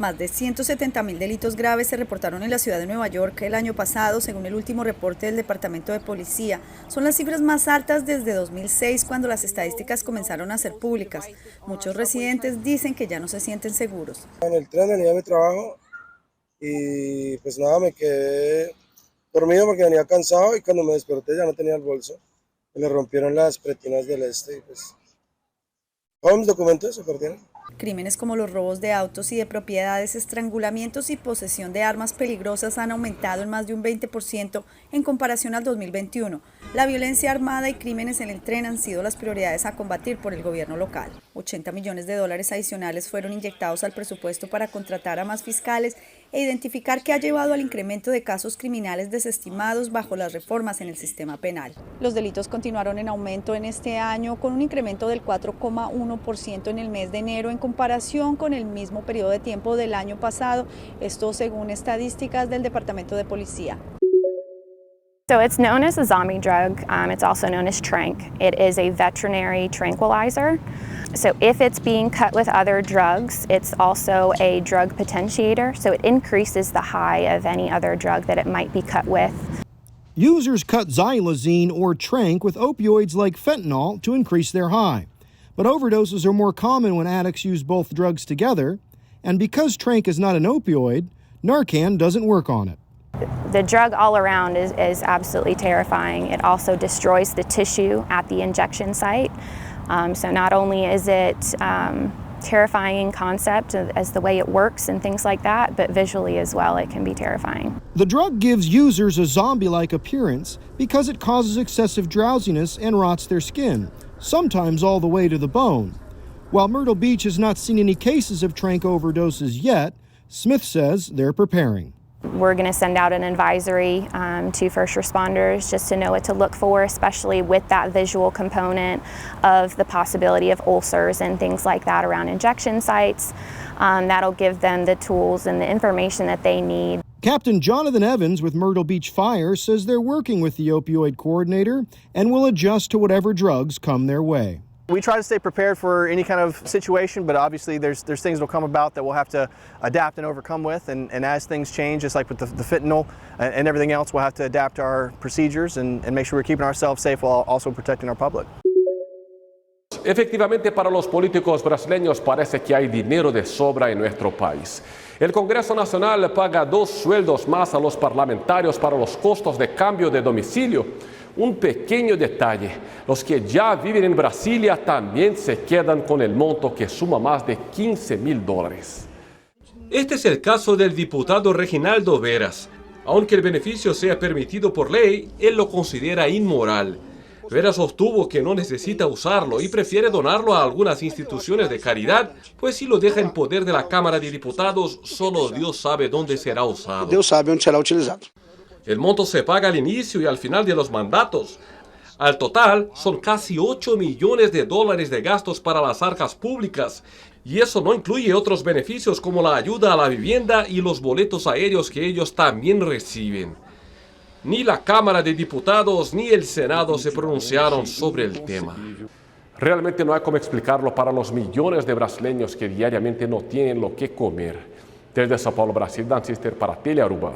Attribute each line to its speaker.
Speaker 1: Más de 170.000 delitos graves se reportaron en la ciudad de Nueva York el año pasado, según el último reporte del Departamento de Policía. Son las cifras más altas desde 2006, cuando las estadísticas comenzaron a ser públicas. Muchos residentes dicen que ya no se sienten seguros.
Speaker 2: En el tren venía a mi trabajo y pues nada, me quedé dormido porque venía cansado y cuando me desperté ya no tenía el bolso. Me le rompieron las pretinas del y pues... ¿Mis documentos se perdieron?
Speaker 1: Crímenes como los robos de autos y de propiedades, estrangulamientos y posesión de armas peligrosas han aumentado en más de un 20% en comparación al 2021. La violencia armada y crímenes en el tren han sido las prioridades a combatir por el gobierno local. 80 millones de dólares adicionales fueron inyectados al presupuesto para contratar a más fiscales e identificar qué ha llevado al incremento de casos criminales desestimados bajo las reformas en el sistema penal. Los delitos continuaron en aumento en este año, con un incremento del 4,1% en el mes de enero en comparación con el mismo periodo de tiempo del año pasado, esto según estadísticas del Departamento de Policía.
Speaker 3: So it's known as a zombie drug. It's also known as Tranq. It is a veterinary tranquilizer. So if it's being cut with other drugs, it's also a drug potentiator. So it increases the high of any other drug that it might be cut with.
Speaker 4: Users cut xylazine or Tranq with opioids like fentanyl to increase their high. But overdoses are more common when addicts use both drugs together. And because Tranq is not an opioid, Narcan doesn't work on it.
Speaker 3: The drug all around is absolutely terrifying. It also destroys the tissue at the injection site. So not only is it terrifying concept as the way it works and things like that, but visually as well, it can be terrifying.
Speaker 4: The drug gives users a zombie-like appearance because it causes excessive drowsiness and rots their skin, sometimes all the way to the bone. While Myrtle Beach has not seen any cases of Tranq overdoses yet, Smith says they're preparing.
Speaker 3: We're going to send out an advisory to first responders just to know what to look for, especially with that visual component of the possibility of ulcers and things like that around injection sites. That'll give them the tools and the information that they need.
Speaker 4: Captain Jonathan Evans with Myrtle Beach Fire says they're working with the opioid coordinator and will adjust to whatever drugs come their way.
Speaker 5: We try to stay prepared for any kind of situation, but obviously there's things that will come about that we'll have to adapt and overcome with, and as things change, just like with the fentanyl and everything else, we'll have to adapt our procedures and make sure we're keeping ourselves safe while also protecting our public.
Speaker 6: Efectivamente, para los políticos brasileños parece que hay dinero de sobra en nuestro país. El Congreso Nacional paga 2 sueldos más a los parlamentarios para los costos de cambio de domicilio. Un pequeño detalle, los que ya viven en Brasilia también se quedan con el monto que suma más de $15.000. Este es el caso del diputado Reginaldo Veras. Aunque el beneficio sea permitido por ley, él lo considera inmoral. Veras sostuvo que no necesita usarlo y prefiere donarlo a algunas instituciones de caridad, pues si lo deja en poder de la Cámara de Diputados, solo Dios sabe dónde será usado.
Speaker 7: Deus sabe onde será utilizado.
Speaker 6: El monto se paga al inicio y al final de los mandatos. Al total, son casi $8 millones de gastos para las arcas públicas. Y eso no incluye otros beneficios como la ayuda a la vivienda y los boletos aéreos que ellos también reciben. Ni la Cámara de Diputados ni el Senado se pronunciaron sobre el tema. Realmente no hay cómo explicarlo para los millones de brasileños que diariamente no tienen lo que comer. Desde São Paulo, Brasil, Dan Sister para Tele Aruba.